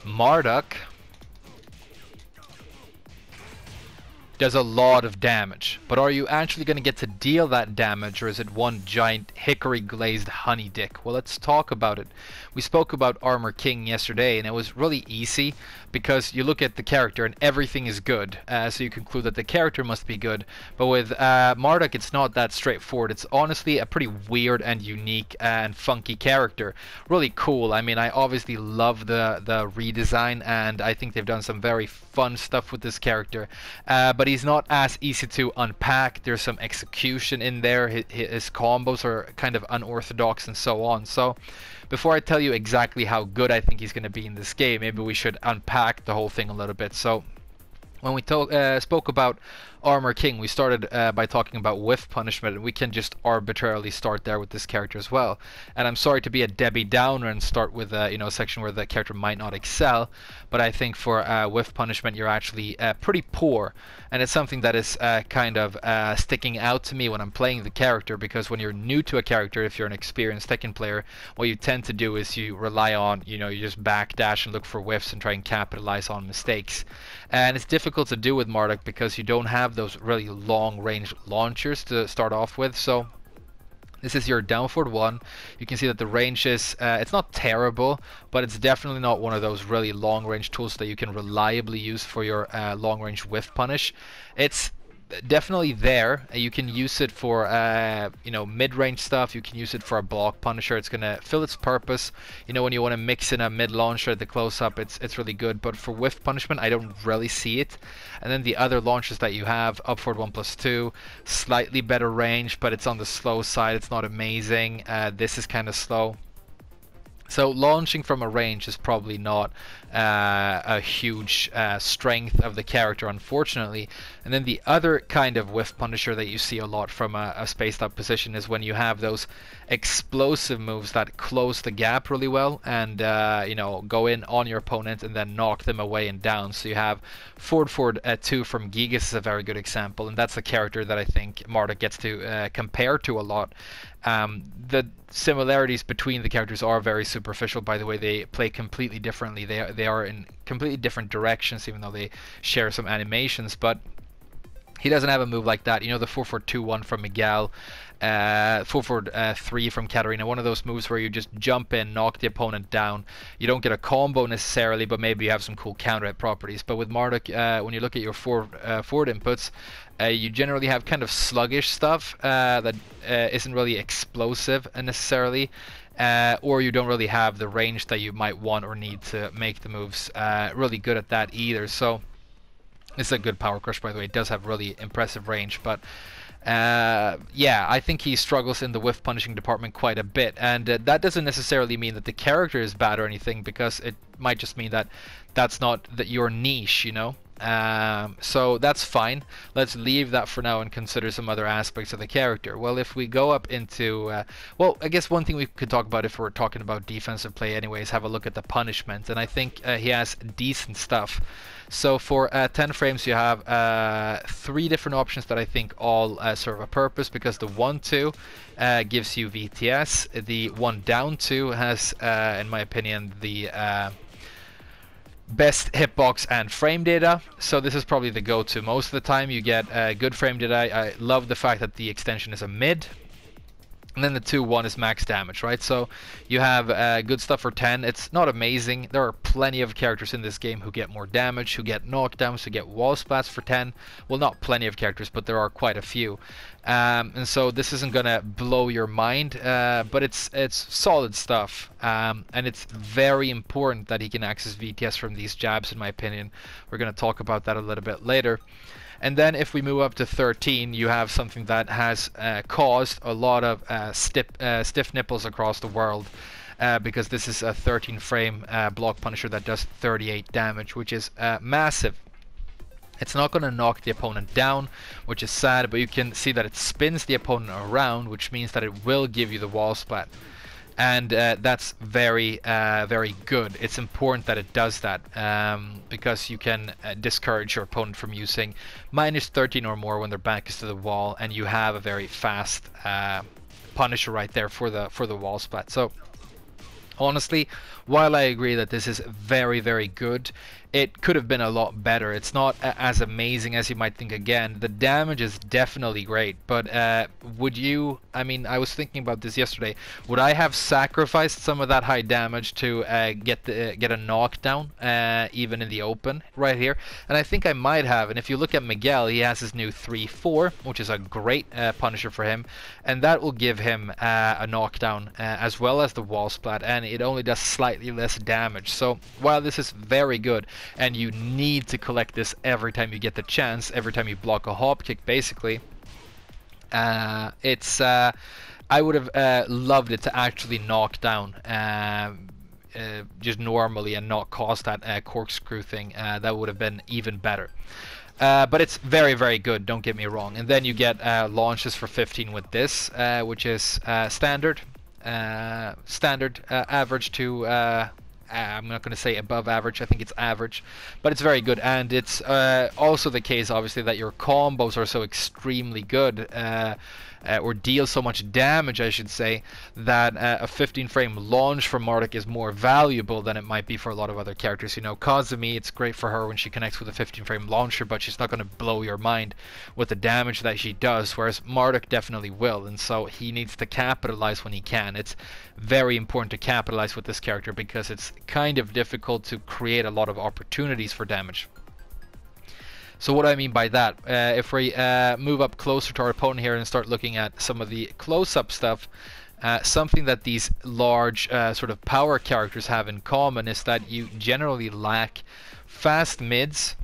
Marduk does a lot of damage, but are you actually going to get to deal that damage, or is it one giant hickory glazed honey dick? Well, let's talk about it. We spoke about Armor King yesterday, and it was really easy because you look at the character and everything is good, so you conclude that the character must be good. But with Marduk, it's not that straightforward. It's honestly a pretty weird and unique and funky character. Really cool. I mean, I obviously love the redesign, and I think they've done some very fun stuff with this character, but he's not as easy to unpack. There's some execution in there. His combos are kind of unorthodox and so on. So before I tell you exactly how good I think he's going to be in this game, maybe we should unpack the whole thing a little bit. So when we spoke about Armor King, we started by talking about whiff punishment, and we can just arbitrarily start there with this character as well. And I'm sorry to be a Debbie Downer and start with a section where the character might not excel, but I think for whiff punishment you're actually pretty poor, and it's something that is kind of sticking out to me when I'm playing the character, because when you're new to a character, if you're an experienced Tekken player, what you tend to do is you rely on, you just backdash and look for whiffs and try and capitalize on mistakes. And it's difficult to do with Marduk because you don't have those really long range launchers to start off with. So this is your down forward one. You can see that the range is, it's not terrible, but it's definitely not one of those really long range tools that you can reliably use for your long range whiff punish. It's definitely there. You can use it for mid-range stuff. You can use it for a block punisher. It's gonna fill its purpose. When you want to mix in a mid launcher at the close-up, it's really good. But for whiff punishment, I don't really see it. And then the other launchers that you have, up forward 1+2, slightly better range, but it's on the slow side. It's not amazing. This is kind of slow. So launching from a range is probably not a huge strength of the character, unfortunately. And then the other kind of whiff punisher that you see a lot from a spaced out position is when you have those explosive moves that close the gap really well and go in on your opponent and then knock them away and down. So you have forward 2 from Gigas is a very good example, and that's the character that I think Marduk gets to compare to a lot. The similarities between the characters are very superficial, by the way. They play completely differently. They are in completely different directions, even though they share some animations. But he doesn't have a move like that. The 4-4-2-1 from Miguel, 4-4-3 from Caterina. One of those moves where you just jump in, knock the opponent down. You don't get a combo necessarily, but maybe you have some cool counter hit properties. But with Marduk, when you look at your forward inputs, you generally have kind of sluggish stuff that isn't really explosive necessarily, or you don't really have the range that you might want or need to make the moves really good at that either. So it's a good power crush, by the way. It does have really impressive range, but yeah, I think he struggles in the whiff punishing department quite a bit, and that doesn't necessarily mean that the character is bad or anything, because it might just mean that that's not your niche, so that's fine. Let's leave that for now and consider some other aspects of the character. Well, if we go up into well, I guess one thing we could talk about if we're talking about defensive play anyways, have a look at the punishment, and I think he has decent stuff. So for 10 frames you have 3 different options that I think all serve a purpose, because the 1-2 gives you VTS. The 1-down-2 has, in my opinion, the best hitbox and frame data. So this is probably the go-to. Most of the time you get good frame data. I love the fact that the extension is a mid. And then the 2-1 is max damage, right? So you have good stuff for 10. It's not amazing. There are plenty of characters in this game who get more damage, who get knockdowns, who get wall splats for 10. Well, not plenty of characters, but there are quite a few. And so this isn't gonna blow your mind, but it's solid stuff. And it's very important that he can access VTS from these jabs, in my opinion. We're gonna talk about that a little bit later. And then if we move up to 13, you have something that has caused a lot of stiff nipples across the world, because this is a 13 frame block punisher that does 38 damage, which is massive. It's not going to knock the opponent down, which is sad, but you can see that it spins the opponent around, which means that it will give you the wall splat. And that's very good. It's important that it does that, because you can discourage your opponent from using -13 or more when their back is to the wall, and you have a very fast punisher right there for the wall splat. So Honestly, while I agree that this is very, very good, it could have been a lot better. It's not as amazing as you might think. Again, the damage is definitely great, but would you, I mean, I was thinking about this yesterday, would I have sacrificed some of that high damage to get a knockdown, even in the open, right here? And I think I might have, and if you look at Miguel, he has his new 3-4, which is a great Punisher for him, and that will give him a knockdown, as well as the wall splat, and it only does slightly less damage. So while this is very good, and you need to collect this every time you get the chance, every time you block a hop kick, basically, it's I would have loved it to actually knock down just normally and not cause that corkscrew thing. That would have been even better. But it's very, very good, don't get me wrong. And then you get launches for 15 with this, which is standard average to I'm not going to say above average, I think it's average, but it's very good. And it's also the case, obviously, that your combos are so extremely good, or deal so much damage, I should say, that a 15 frame launch for Marduk is more valuable than it might be for a lot of other characters. You know, Kazumi, it's great for her when she connects with a 15 frame launcher, but she's not going to blow your mind with the damage that she does, whereas Marduk definitely will, and so he needs to capitalize when he can. It's very important to capitalize with this character because it's kind of difficult to create a lot of opportunities for damage. So what do I mean by that? If we move up closer to our opponent here and start looking at some of the close-up stuff, something that these large sort of power characters have in common is that you generally lack fast mids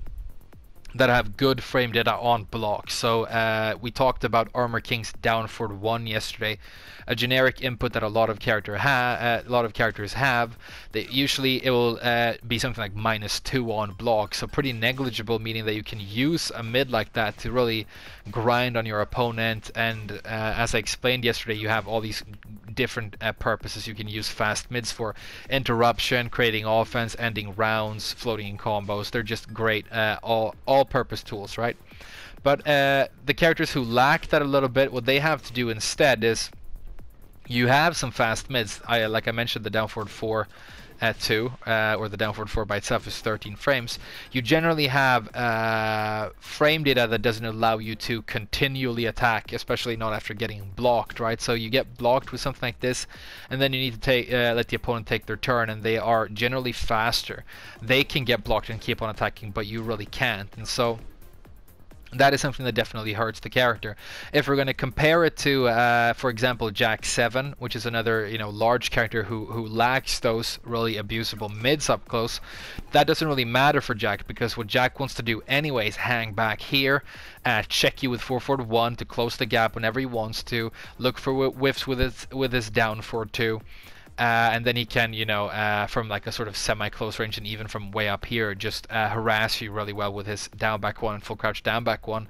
that have good frame data on block. So we talked about Armor King's down forward 1 yesterday, a generic input that a lot of characters have. That usually it will be something like -2 on block, so pretty negligible, meaning that you can use a mid like that to really grind on your opponent. And as I explained yesterday, you have all these different purposes you can use fast mids for: interruption, creating offense, ending rounds, floating in combos. They're just great all-purpose tools, right? But the characters who lack that a little bit, what they have to do instead is you have some fast mids. Like I mentioned, the down forward 4 at 2, or the down forward 4 by itself is 13 frames. You generally have frame data that doesn't allow you to continually attack, especially not after getting blocked, right? So you get blocked with something like this, and then you need to take let the opponent take their turn, and they are generally faster. They can get blocked and keep on attacking, but you really can't, and so that is something that definitely hurts the character. If we're going to compare it to, for example, Jack 7, which is another large character who lacks those really abusable mids up close, that doesn't really matter for Jack, because what Jack wants to do anyways, hang back here, check you with 4-4-1 to close the gap whenever he wants to, look for whiffs with his down forward 2. And then he can, from like a sort of semi-close range and even from way up here, just harass you really well with his down back 1 and full crouch down back 1.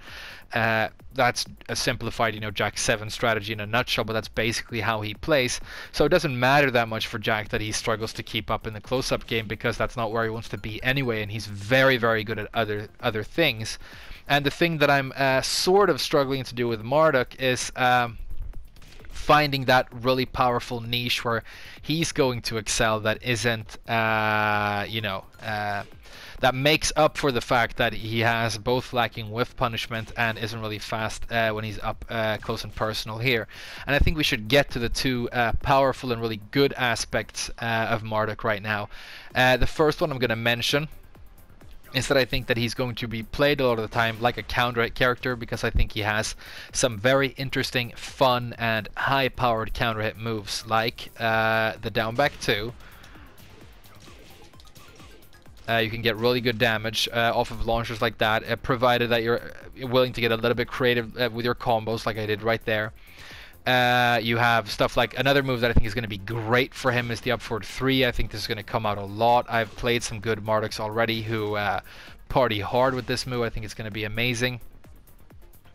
That's a simplified, Jack 7 strategy in a nutshell, but that's basically how he plays. So it doesn't matter that much for Jack that he struggles to keep up in the close-up game, because that's not where he wants to be anyway, and he's very, very good at other things. And the thing that I'm sort of struggling to do with Marduk is finding that really powerful niche where he's going to excel that isn't, that makes up for the fact that he has both lacking whiff punishment and isn't really fast when he's up close and personal here. And I think we should get to the two powerful and really good aspects of Marduk right now. The first one I'm going to mention is that I think that he's going to be played a lot of the time like a counter hit character, because I think he has some very interesting, fun, and high-powered counter hit moves, like the down back 2. You can get really good damage off of launchers like that, provided that you're willing to get a little bit creative with your combos, like I did right there. You have stuff like another move that I think is going to be great for him is the up forward 3. I think this is going to come out a lot. I've played some good Marduks already who party hard with this move. I think it's going to be amazing.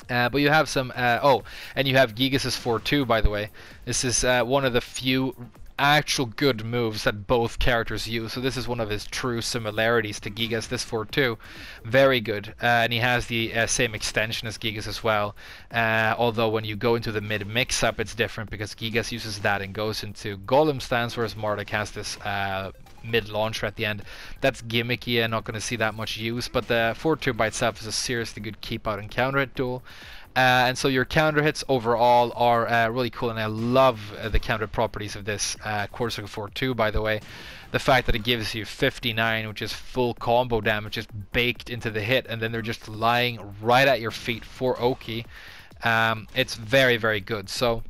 But you have some and you have Gigas' 4-2, by the way. This is one of the few actual good moves that both characters use. So this is one of his true similarities to Gigas, this 4-2. Very good. And he has the same extension as Gigas as well. Although when you go into the mid mix-up, it's different because Gigas uses that and goes into Golem stance, whereas Marduk has this mid launcher at the end. That's gimmicky and not going to see that much use, but the 4-2 by itself is a seriously good keep out and counter hit tool. And so your counter hits overall are really cool, and I love the counter properties of this Quarter Circle 4-2, by the way. The fact that it gives you 59, which is full combo damage, just baked into the hit, and then they're just lying right at your feet for Oki. It's very, very good. So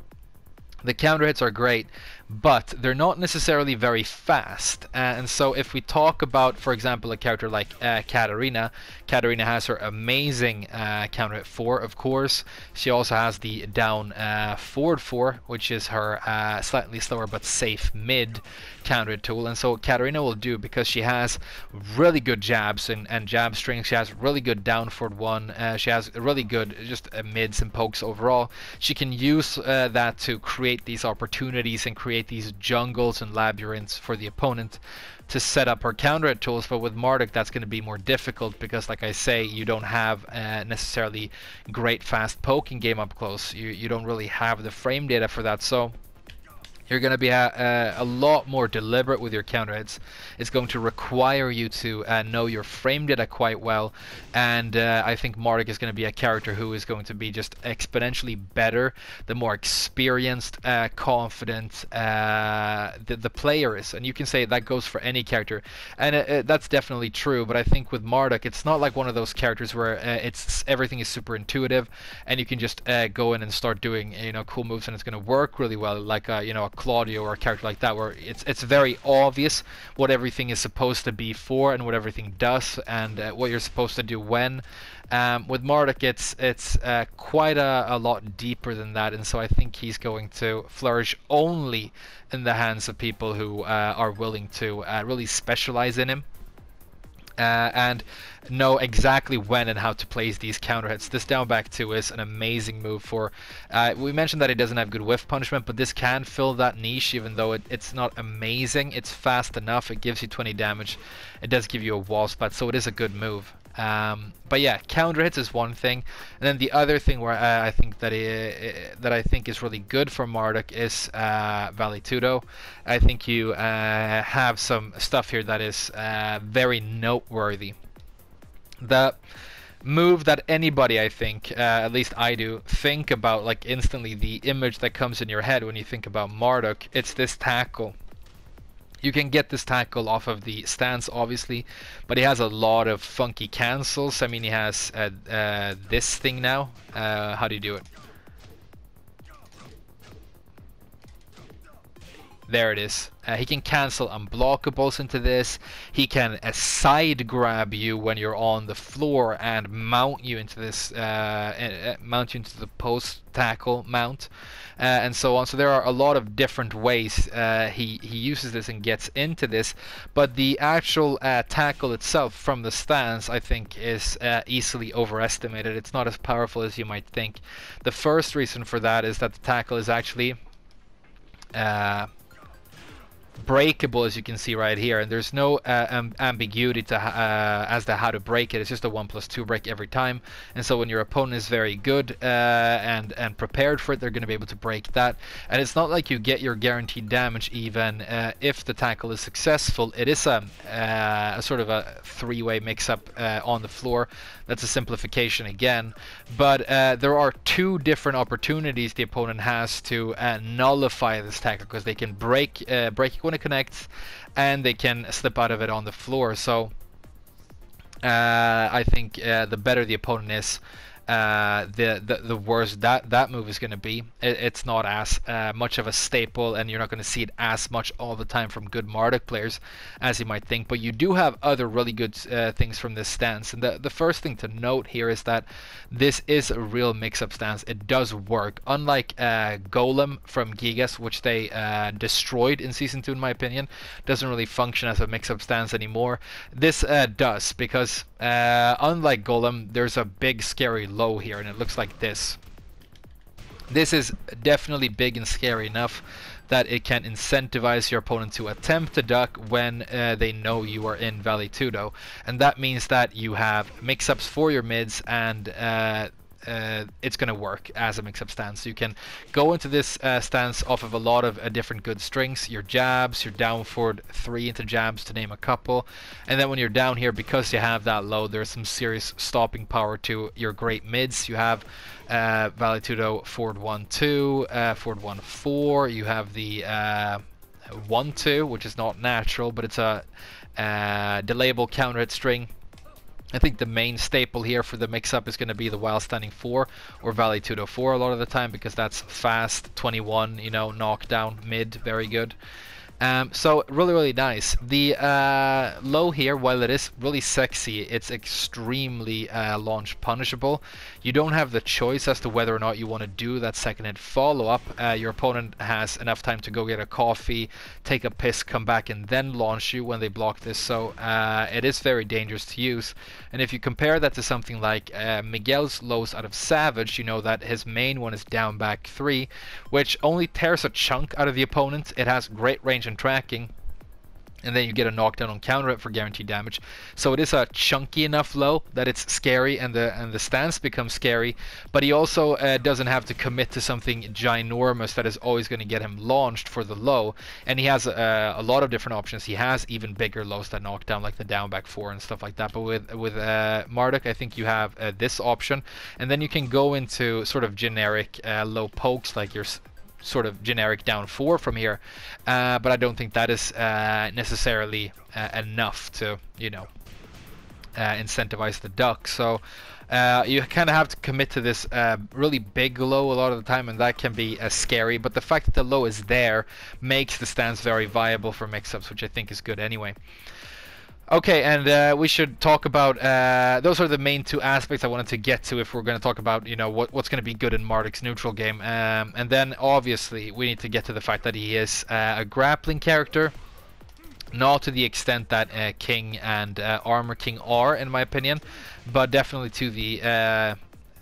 the counter hits are great, but they're not necessarily very fast. And so if we talk about, for example, a character like Caterina, Caterina has her amazing counter hit 4, of course. She also has the down forward 4, which is her slightly slower but safe mid counter hit tool. And so what Caterina will do, because she has really good jabs and jab strings, she has really good down forward 1, she has really good just mids and pokes overall. She can use that to create these opportunities and create these jungles and labyrinths for the opponent to set up her counter hit tools. But with Marduk, that's going to be more difficult because, like I say, you don't have necessarily great fast poking game up close. You don't really have the frame data for that, so you're going to be a lot more deliberate with your counter hits. It's going to require you to know your frame data quite well, and I think Marduk is going to be a character who is going to be just exponentially better the more experienced, confident the player is. And you can say that goes for any character, and that's definitely true. But I think with Marduk, it's not like one of those characters where everything is super intuitive, and you can just go in and start doing cool moves, and it's going to work really well, like a Claudio or a character like that, where it's very obvious what everything is supposed to be for and what everything does and what you're supposed to do when. With Marduk, it's quite a lot deeper than that, and so I think he's going to flourish only in the hands of people who are willing to really specialize in him. And know exactly when and how to place these counter hits. This down back 2 is an amazing move for... we mentioned that it doesn't have good whiff punishment, but this can fill that niche, even though it's not amazing. It's fast enough, it gives you 20 damage, it does give you a wall spot, so it is a good move. But yeah, counter hits is one thing, and then the other thing where I think that I think is really good for Marduk is Valetudo. I think you have some stuff here that is very noteworthy. The move that anybody, I think, at least I do, think about like instantly, the image that comes in your head when you think about Marduk, it's this tackle. You can get this tackle off of the stance, obviously, but he has a lot of funky cancels. I mean, he has this thing now. How do you do it? There it is. He can cancel unblockables into this. He can side grab you when you're on the floor and mount you into this, mount you into the post tackle mount, and so on. So there are a lot of different ways he uses this and gets into this. But the actual tackle itself from the stance, I think, is easily overestimated. It's not as powerful as you might think. The first reason for that is that the tackle is actually breakable, as you can see right here, and there's no ambiguity to as to how to break it. It's just a 1+2 break every time, and so when your opponent is very good and prepared for it, they're going to be able to break that. And it's not like you get your guaranteed damage even if the tackle is successful. It is a sort of a three-way mix-up on the floor. That's a simplification again, but there are two different opportunities the opponent has to nullify this tackle, because they can break it when it connects, and they can slip out of it on the floor. So I think the better the opponent is, the worse that move is going to be. It's not as much of a staple, and you're not going to see it as much all the time from good Marduk players as you might think. But you do have other really good things from this stance. And the first thing to note here is that this is a real mix-up stance. It does work. Unlike Golem from Gigas, which they destroyed in Season 2 in my opinion, doesn't really function as a mix-up stance anymore. This does, because unlike Golem, there's a big scary low here, and it looks like this. This is definitely big and scary enough that it can incentivize your opponent to attempt to duck when they know you are in Valetudo. And that means that you have mix-ups for your mids, and it's going to work as a mix-up stance. So you can go into this stance off of a lot of different good strings, your jabs, your down forward 3 into jabs, to name a couple. And then when you're down here, because you have that low, there's some serious stopping power to your great mids. You have Valetudo forward 1-2, forward 1-4. You have the 1-2, which is not natural, but it's a delayable counter hit string. I think the main staple here for the mix-up is going to be the while standing 4 or Valetudo 4 a lot of the time, because that's fast, 21, you know, knockdown, mid, very good. So really nice. The low here, while it is really sexy, it's extremely launch punishable. You don't have the choice as to whether or not you want to do that second hit follow-up. Your opponent has enough time to go get a coffee, take a piss, come back, and then launch you when they block this. So it is very dangerous to use. And if you compare that to something like Miguel's lows out of Savage, you know that his main one is down back 3, which only tears a chunk out of the opponent. It has great range and tracking, and then you get a knockdown on counter hit for guaranteed damage. So it is a chunky enough low that it's scary, and the stance becomes scary, but he also doesn't have to commit to something ginormous that is always going to get him launched for the low. And he has a lot of different options. He has even bigger lows that knock down, like the down back 4 and stuff like that. But with Marduk, I think you have this option, and then you can go into sort of generic low pokes, like your sort of generic down 4 from here, but I don't think that is necessarily enough to, you know, incentivize the duck. So you kind of have to commit to this really big low a lot of the time, and that can be scary. But the fact that the low is there makes the stance very viable for mix-ups, which I think is good anyway. Okay, and we should talk about, those are the main 2 aspects I wanted to get to if we're going to talk about, you know, what's going to be good in Marduk's neutral game. And then, obviously, we need to get to the fact that he is a grappling character. Not to the extent that King and Armor King are, in my opinion, but definitely to the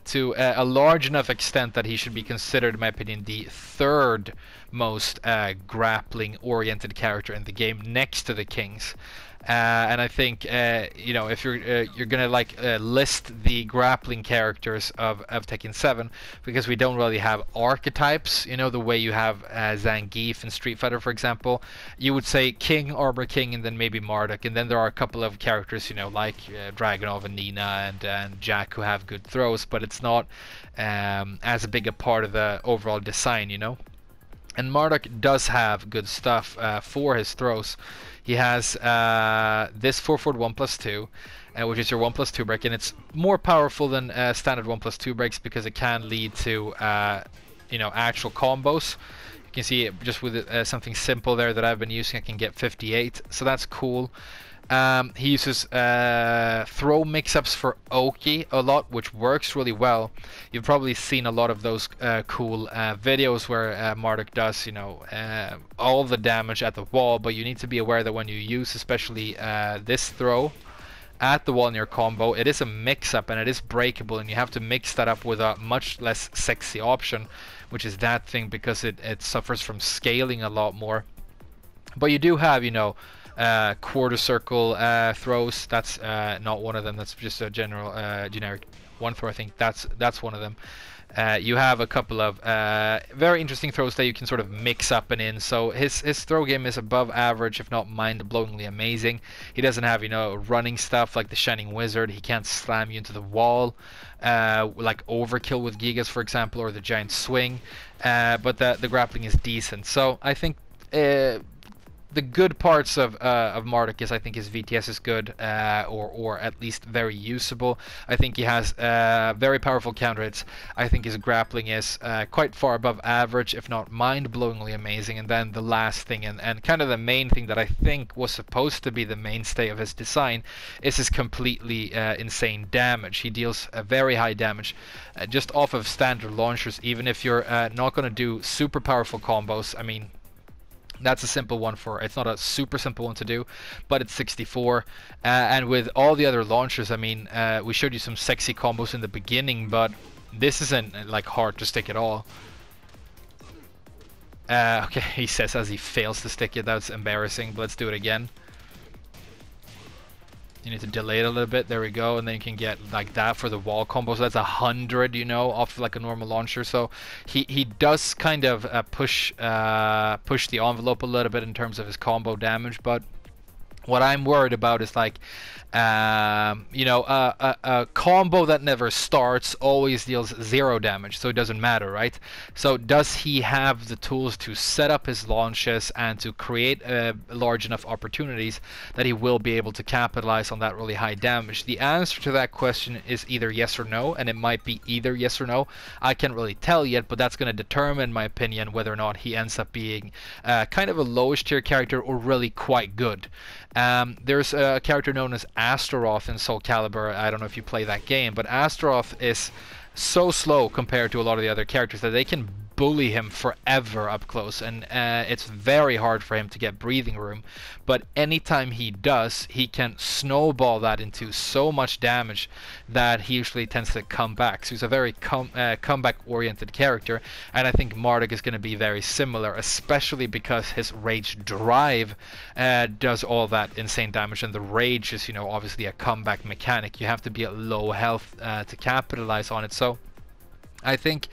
to a large enough extent that he should be considered, in my opinion, the 3rd most grappling-oriented character in the game, next to the Kings. And I think you know, if you're gonna like list the grappling characters of Tekken 7, because we don't really have archetypes, you know, the way you have Zangief in Street Fighter, for example. You would say King, Armor King, and then maybe Marduk, and then there are a couple of characters, you know, like Dragunov and Nina and Jack, who have good throws, but it's not as big a part of the overall design, you know. And Marduk does have good stuff for his throws. He has this 4-forward 1+2, which is your 1+2 break, and it's more powerful than standard 1+2 breaks, because it can lead to you know, actual combos. You can see it just with something simple there that I've been using, I can get 58, so that's cool. He uses throw mix-ups for Oki a lot, which works really well. You've probably seen a lot of those cool videos where Marduk does, you know, all the damage at the wall, but you need to be aware that when you use especially this throw at the wall in your combo, it is a mix-up and it is breakable, and you have to mix that up with a much less sexy option, which is that thing, because it suffers from scaling a lot more. But you do have, you know, quarter circle throws. That's not one of them. That's just a general generic one throw. I think that's one of them. You have a couple of very interesting throws that you can sort of mix up and in. So his throw game is above average, if not mind-blowingly amazing. He doesn't have, you know, running stuff like the Shining Wizard. He can't slam you into the wall like Overkill with Gigas, for example, or the Giant Swing. But the grappling is decent. So I think the good parts of Marduk is, I think his VTS is good, or at least very usable. I think he has very powerful counter hits. I think his grappling is quite far above average, if not mind-blowingly amazing. And then the last thing, and kind of the main thing that I think was supposed to be the mainstay of his design, is his completely insane damage. He deals very high damage just off of standard launchers, even if you're not going to do super powerful combos. I mean, that's a simple one it's not a super simple one to do, but it's 64. And with all the other launchers, I mean, we showed you some sexy combos in the beginning, but this isn't like hard to stick at all. Okay, he says as he fails to stick it. That's embarrassing, but let's do it again. You need to delay it a little bit. There we go, and then you can get like that for the wall combo. So that's 100, you know, off like a normal launcher. So he does kind of push the envelope a little bit in terms of his combo damage. But what I'm worried about is like, you know, a combo that never starts always deals 0 damage, so it doesn't matter, right? So does he have the tools to set up his launches and to create large enough opportunities that he will be able to capitalize on that really high damage? The answer to that question is either yes or no, and it might be either yes or no. I can't really tell yet, but that's going to determine, in my opinion, whether or not he ends up being kind of a lowish tier character or really quite good. There's a character known as Astaroth in Soul Calibur. I don't know if you play that game, but Astaroth is so slow compared to a lot of the other characters that they can bully him forever up close, and it's very hard for him to get breathing room. But anytime he does, he can snowball that into so much damage that he usually tends to come back. So he's a very comeback oriented character, and I think Marduk is going to be very similar, especially because his rage drive does all that insane damage, and the rage is, you know, obviously a comeback mechanic. You have to be at low health to capitalize on it. So I think,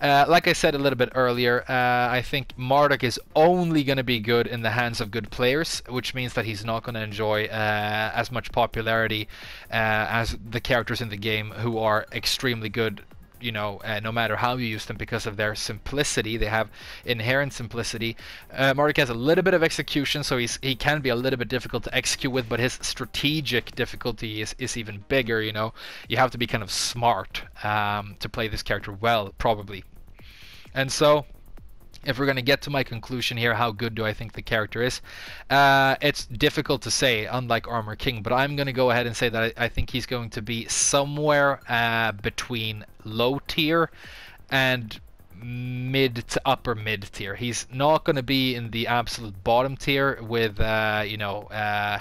like I said a little bit earlier, I think Marduk is only going to be good in the hands of good players, which means that he's not going to enjoy as much popularity as the characters in the game who are extremely good, you know, no matter how you use them, because of their simplicity. They have inherent simplicity. Marduk has a little bit of execution, so he can be a little bit difficult to execute with, but his strategic difficulty is even bigger, you know. You have to be kind of smart to play this character well, probably. And so, if we're going to get to my conclusion here, how good do I think the character is? It's difficult to say, unlike Armor King, but I'm going to go ahead and say that I think he's going to be somewhere between low tier and mid to upper mid tier. He's not going to be in the absolute bottom tier with you know,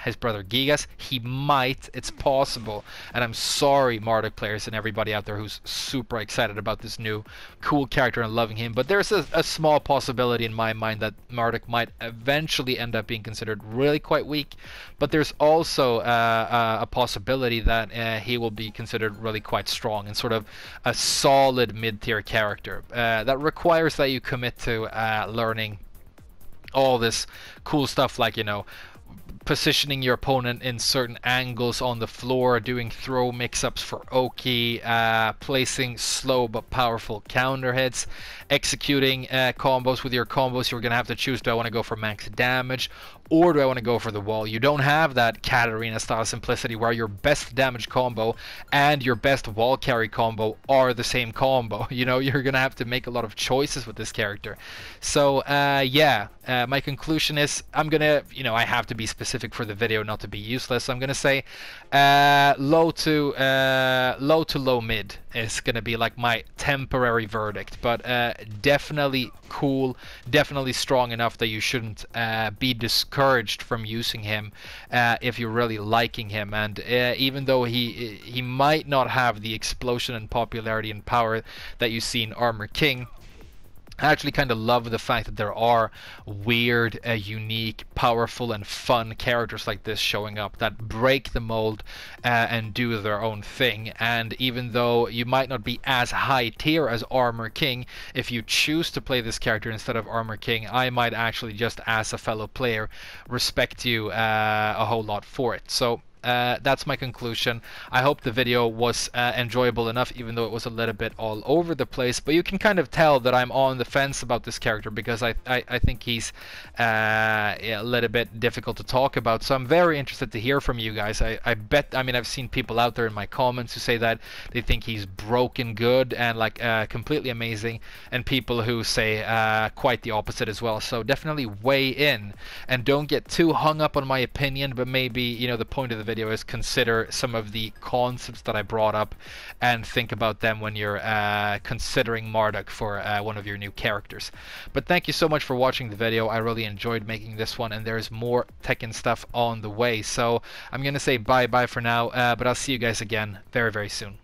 his brother Gigas. He might, it's possible, and I'm sorry Marduk players and everybody out there who's super excited about this new cool character and loving him, but there's a small possibility in my mind that Marduk might eventually end up being considered really quite weak, but there's also a possibility that he will be considered really quite strong and sort of a solid mid-tier character. That requires that you commit to learning all this cool stuff, like, you know, positioning your opponent in certain angles on the floor, doing throw mix-ups for Oki, placing slow but powerful counter hits, executing combos. With your combos, you're going to have to choose, do I want to go for max damage or do I want to go for the wall? You don't have that Caterina style simplicity where your best damage combo and your best wall carry combo are the same combo. You know, you're going to have to make a lot of choices with this character. So yeah, my conclusion is, I'm going to, you know, I have to be specific for the video not to be useless. I'm going to say low to low mid is going to be like my temporary verdict, but definitely cool, definitely strong enough that you shouldn't be discouraged from using him if you're really liking him. And even though he might not have the explosion in popularity and power that you see in Armor King, I actually kind of love the fact that there are weird, unique, powerful, and fun characters like this showing up that break the mold and do their own thing. And even though you might not be as high tier as Armor King, if you choose to play this character instead of Armor King, I might actually, just as a fellow player, respect you a whole lot for it. So that's my conclusion. I hope the video was enjoyable enough, even though it was a little bit all over the place. But you can kind of tell that I'm on the fence about this character because I think he's a little bit difficult to talk about. So I'm very interested to hear from you guys. I mean, I've seen people out there in my comments who say that they think he's broken good and like completely amazing, and people who say quite the opposite as well. So definitely weigh in and don't get too hung up on my opinion, but maybe, you know, the point of the video is consider some of the concepts that I brought up and think about them when you're considering Marduk for one of your new characters. But thank you so much for watching the video. I really enjoyed making this one, and there's more Tekken stuff on the way. So I'm gonna say bye for now, but I'll see you guys again very soon.